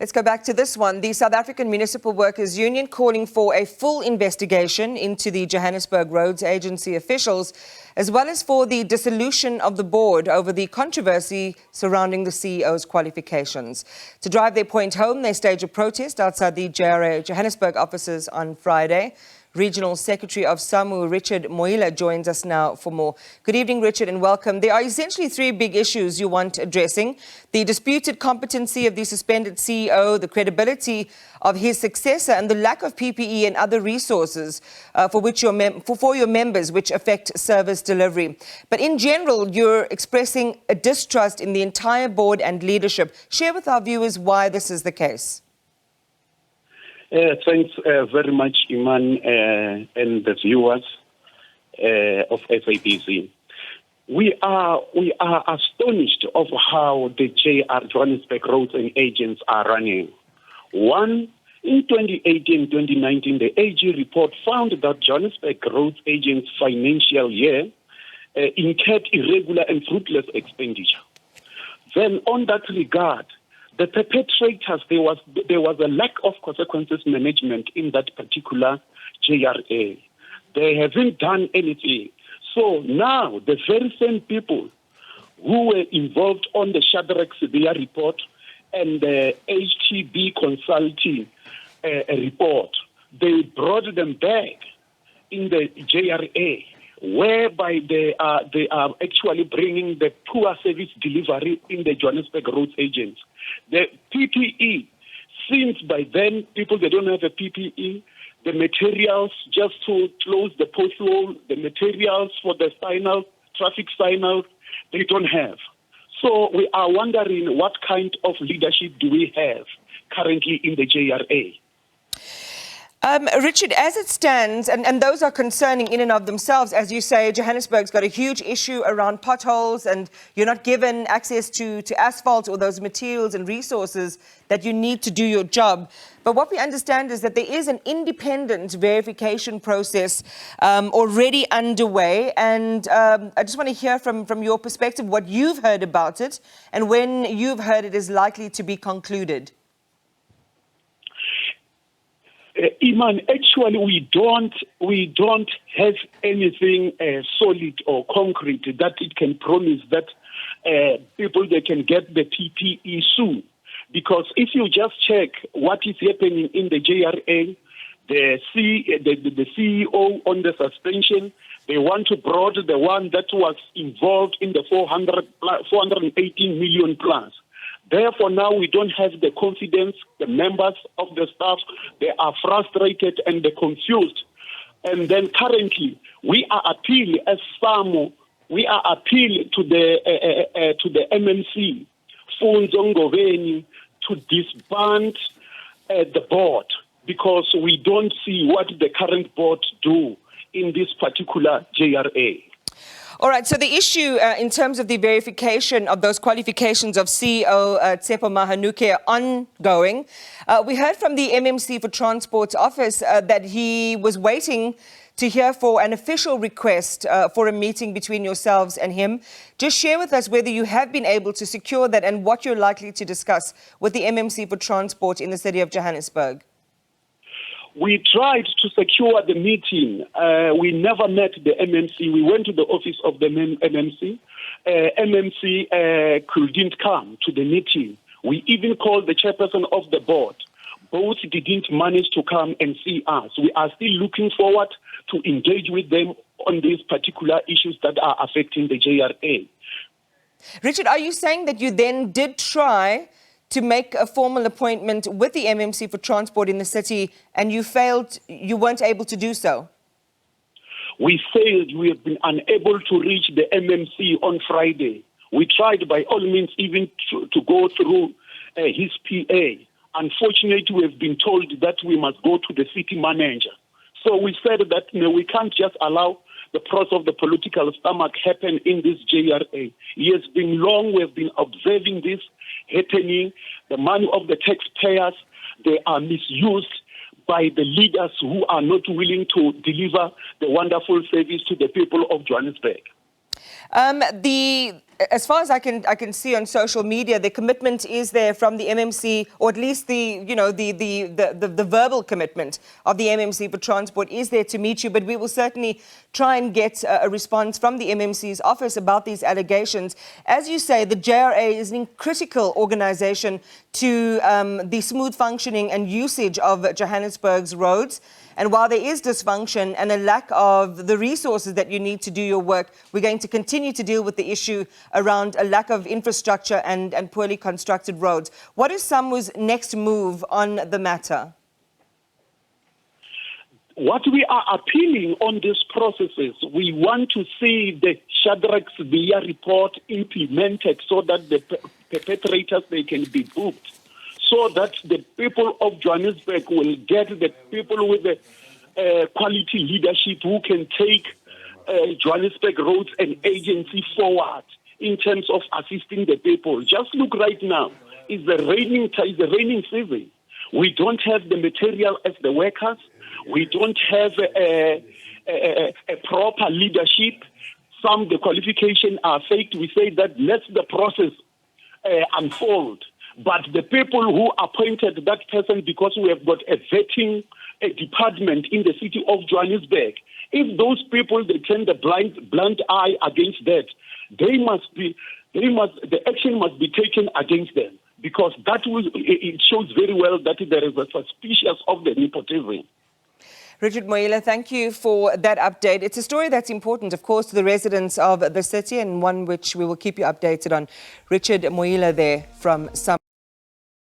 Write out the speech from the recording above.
Let's go back to this one. The South African Municipal Workers Union calling for a full investigation into the Johannesburg Roads Agency officials, as well as for the dissolution of the board over the controversy surrounding the CEO's qualifications. To drive their point home, they staged a protest outside the JRA Johannesburg offices on Friday. Regional Secretary of SAMWU Richard Moila joins us now for more. Good evening, Richard, and welcome. There are essentially three big issues you want addressing: the disputed competency of the suspended CEO, the credibility of his successor, and the lack of PPE and other resources for your members, which affect service delivery. But in general, you're expressing a distrust in the entire board and leadership. Share with our viewers why this is the case. Thanks very much, Iman, and the viewers of SABC. We are astonished of how the JRA Johannesburg Roads Agency are running. One, in 2018-2019, the AG report found that Johannesburg Roads Agency's financial year incurred irregular and fruitless expenditure. Then, on that regard, the perpetrators, there was a lack of consequences management in that particular JRA. They haven't done anything. So now the very same people who were involved on the Shadrach Sibia report and the HTB consulting report, they brought them back in the JRA, whereby they are actually bringing the poor service delivery in the Johannesburg Roads Agency. The PPE, since by then people, they don't have a PPE, the materials just to close the pothole, the materials for the traffic signal, they don't have. So we are wondering what kind of leadership do we have currently in the JRA? Richard, as it stands, and those are concerning in and of themselves, as you say, Johannesburg's got a huge issue around potholes, and you're not given access to asphalt or those materials and resources that you need to do your job. But what we understand is that there is an independent verification process already underway, and I just want to hear from your perspective what you've heard about it and when you've heard it is likely to be concluded. Iman, actually, we don't have anything solid or concrete that it can promise that people they can get the PPE soon. Because if you just check what is happening in the JRA, the CEO on the suspension, they want to broad the one that was involved in the 418 million plus. Therefore, now we don't have the confidence. The members of the staff, they are frustrated and they're confused. And then currently, we are appealing as SAMWU, we are appealing to the MMC, Funzo Ngoveni, to disband the board, because we don't see what the current board do in this particular JRA. All right, so the issue in terms of the verification of those qualifications of CEO Tsepo Mahanuke are ongoing. We heard from the MMC for Transport's office that he was waiting to hear for an official request for a meeting between yourselves and him. Just share with us whether you have been able to secure that and what you're likely to discuss with the MMC for Transport in the city of Johannesburg. We tried to secure the meeting. We never met the MMC. We went to the office of the MMC. MMC couldn't come to the meeting. We even called the chairperson of the board. Both didn't manage to come and see us. We are still looking forward to engage with them on these particular issues that are affecting the JRA. Richard, are you saying that you then did try to make a formal appointment with the MMC for Transport in the city, and you failed, you weren't able to do so? We failed. We have been unable to reach the MMC on Friday. We tried by all means even to go through his PA. Unfortunately, we have been told that we must go to the city manager. So we said that we can't just allow the process of the political stomach happen in this JRA. It has been long. We have been observing this happening. The money of the taxpayers, they are misused by the leaders who are not willing to deliver the wonderful service to the people of Johannesburg. As far as I can see on social media, the commitment is there from the MMC, or at least the verbal commitment of the MMC for transport is there to meet you. But we will certainly try and get a response from the MMC's office about these allegations. As you say, the JRA is a critical organisation to the smooth functioning and usage of Johannesburg's roads. And while there is dysfunction and a lack of the resources that you need to do your work, we're going to continue to deal with the issue around a lack of infrastructure and poorly constructed roads. What is SAMWU's next move on the matter? What we are appealing on these processes, we want to see the Shadrack's Via report implemented so that the perpetrators, they can be booked, so that the people of Johannesburg will get the people with the quality leadership who can take Johannesburg Roads Agency forward in terms of assisting the people. Just look right now, it's the raining season. We don't have the material as the workers. We don't have a proper leadership. The qualifications are fake. We say that let the process unfold. But the people who appointed that person, because we have got a vetting department in the city of Johannesburg, if those people, they turn the blind eye against that, the action must be taken against them, because it shows very well that there is a suspicion of the nepotism. Richard Moila, thank you for that update. It's a story that's important, of course, to the residents of the city, and one which we will keep you updated on. Richard Moila there from SAMWU.